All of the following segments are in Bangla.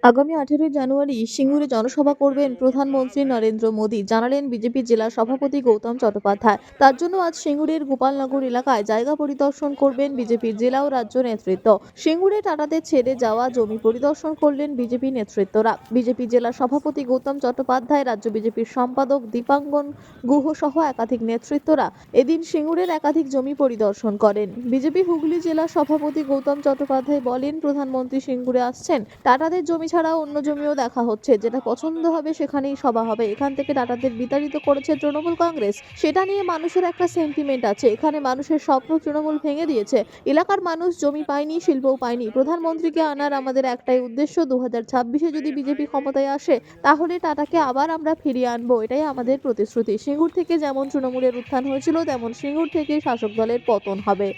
আগামী 18 জানুয়ারি সিঙ্গুরে জনসভা করবেন প্রধানমন্ত্রী নরেন্দ্র মোদী, জানালেন বিজেপি জেলা সভাপতি গৌতম চট্টোপাধ্যায়। তার জন্য আজ সিঙ্গুরের গোপালনগর এলাকায় জায়গা পরিদর্শন করবেন বিজেপির জেলা ও রাজ্য নেতৃত্ব। সিঙ্গুরে টাটাদের ছেড়ে যাওয়া জমি পরিদর্শন করলেন বিজেপি নেতৃত্বরা। বিজেপি জেলা সভাপতি গৌতম চট্টোপাধ্যায়, রাজ্য বিজেপির সম্পাদক দীপাঙ্গন গুহ সহ একাধিক নেতৃত্বরা এদিন সিঙ্গুরের একাধিক জমি পরিদর্শন করেন। বিজেপি হুগলি জেলা সভাপতি গৌতম চট্টোপাধ্যায় বলেন, প্রধানমন্ত্রী সিঙ্গুরে আসছেন, টাটাদের জমি ছাড়াও অন্য জমিও দেখা হচ্ছে, যেটা পছন্দ হবে সেখানেই সভা হবে। এখান থেকে টাটাদের বিতাড়িত করেছে তৃণমূল কংগ্রেস, সেটা নিয়ে মানুষের একটা সেন্টিমেন্ট আছে। এখানে মানুষের স্বপ্ন তৃণমূল ভেঙে দিয়েছে। এলাকার মানুষ জমি পায়নি, শিল্পও পায়নি। প্রধানমন্ত্রীকে আনার আমাদের একটাই উদ্দেশ্য, 2026-এ যদি বিজেপি ক্ষমতায় আসে তাহলে টাটাকে আবার আমরা ফিরিয়ে আনবো, এটাই আমাদের প্রতিশ্রুতি। সিঙ্গুর থেকে যেমন তৃণমূলের উত্থান হয়েছিল, তেমন সিঙ্গুর থেকে শাসক দলের পতন হবে।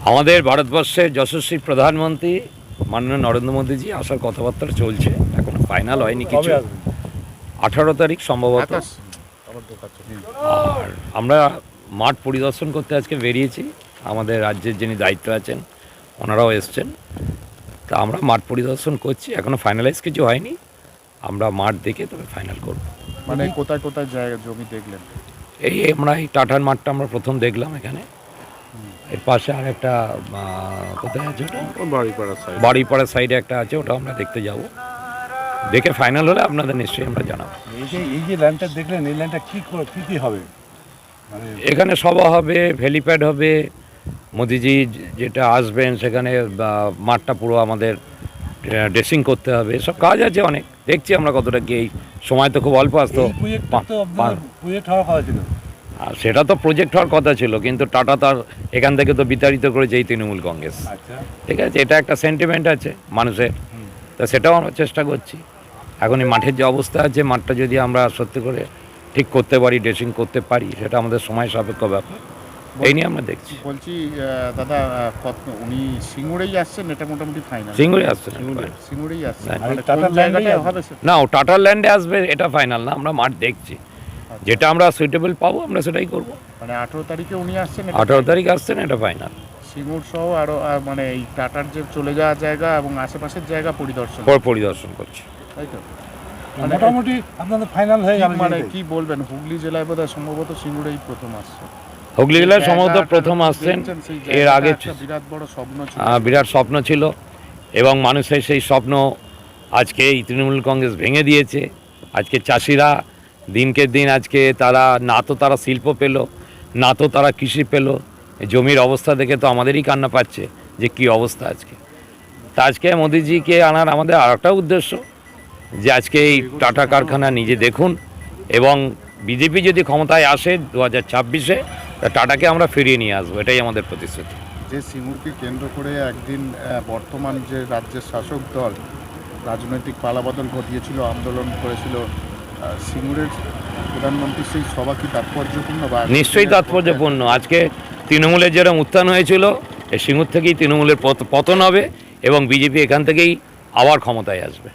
আমাদের ভারতবর্ষের যশস্বী প্রধানমন্ত্রী মাননীয় নরেন্দ্র মোদীজি আসার কথাবার্তা চলছে, এখন ফাইনাল হয়নি কিছু। 18 তারিখ সম্ভবত। আর আমরা মাঠ পরিদর্শন করতে আজকে বেরিয়েছি। আমাদের রাজ্যের যিনি দায়িত্ব আছেন ওনারাও এসছেন, তা আমরা মাঠ পরিদর্শন করছি। এখনো ফাইনালাইজ কিছু হয়নি, আমরা মাঠ দেখে তবে ফাইনাল করব। মানে কোথায় কোথায় জায়গা জমি দেখলেন? আমরা এই টাটার মাঠটা আমরা প্রথম দেখলাম এখানে। এর পাশে আর একটা কোথায় আছে, বাড়িপাড়ার সাইডে একটা আছে, ওটা আমরা দেখতে যাব। দেখে ফাইনাল হলে আপনাদের নিশ্চয়ই আমরা জানাবো। এই যে ল্যান্ডটা দেখলেন, এই ল্যান্ডটা কী হবে? এখানে সভা হবে, হেলিপ্যাড হবে, মোদিজি যেটা আসবেন সেখানে মাঠটা পুরো আমাদের ড্রেসিং করতে হবে, সব কাজ আছে অনেক। দেখছি আমরা কতটা কি, এই সময় তো খুব অল্প আসতো। আর সেটা তো প্রজেক্ট হওয়ার কথা ছিল, কিন্তু টাটা তার এখান থেকে তো বিতাড়িত করেছে এই তৃণমূল কংগ্রেস। ঠিক আছে, এটা একটা সেন্টিমেন্ট আছে মানুষের, তা সেটাও আমরা চেষ্টা করছি। এখন এই মাঠের যে অবস্থা আছে, মাঠটা যদি আমরা সত্যি করে ঠিক করতে পারি, ড্রেসিং করতে পারি, সেটা আমাদের সময় সাপেক্ষ ব্যাপার। এই নিয়ে আমরা দেখছি। বলছি দাদা, উনি সিঙ্গুরেই আসছেন, এটা মোটামুটি ফাইনাল? সিঙ্গুরে আসছেন, সিঙ্গুরেই আসছেন। না, ও টাটার ল্যান্ডে আসবে এটা ফাইনাল না, আমরা মাঠ দেখছি। যেটা আমরা সুইটেবল পাবো আমরা সেটাই করবো। মানে 18 তারিখে উনি আসছেন? 18 তারিখ আসছেন, এটা ফাইনাল। সিঙ্গুর সহ আরো মানে এই টাটার যে চলে যাওয়া জায়গা এবং আশেপাশের জায়গা পরিদর্শন করছি, তাই তো? মোটামুটি আপনাদের ফাইনাল হয়ে গেল। মানে কি বলবেন, হুগলি জেলায় বোধহয় সম্ভবত সিঙ্গুরেই প্রথম আসছে। হুগলি জেলায় সম্ভবত প্রথম আসছেন। এর আগে বিরাট বড় স্বপ্ন ছিল, বিরাট স্বপ্ন ছিল, এবং মানুষের সেই স্বপ্ন আজকে এই তৃণমূল কংগ্রেস ভেঙে দিয়েছে। আজকে চাষিরা দিনকে দিন আজকে তারা না তো তারা শিল্প পেল, না তো তারা কৃষি পেল। জমির অবস্থা দেখে তো আমাদেরই কান্না পাচ্ছে যে কি অবস্থা আজকে। তা আজকে মোদিজিকে আনার আমাদের আর একটা উদ্দেশ্য, যে আজকে এই টাটা কারখানা নিজে দেখুন, এবং বিজেপি যদি ক্ষমতায় আসে 2026-এ, তা টাটাকে আমরা ফিরিয়ে নিয়ে আসবো, এটাই আমাদের প্রতিশ্রুতি। যে সিঙ্গুরকে কেন্দ্র করে একদিন বর্তমান যে রাজ্যের শাসক দল রাজনৈতিক পালাবদল ঘটিয়েছিল, আন্দোলন করেছিল, সিঙ্গুরের প্রধানমন্ত্রীর সেই সভা কি তাৎপর্যপূর্ণ? নিশ্চয়ই তাৎপর্যপূর্ণ। আজকে তৃণমূলের যেরকম উত্থান হয়েছিল, এই সিঙ্গুর থেকেই তৃণমূলের পতন হবে, এবং বিজেপি এখান থেকেই আবার ক্ষমতায় আসবে।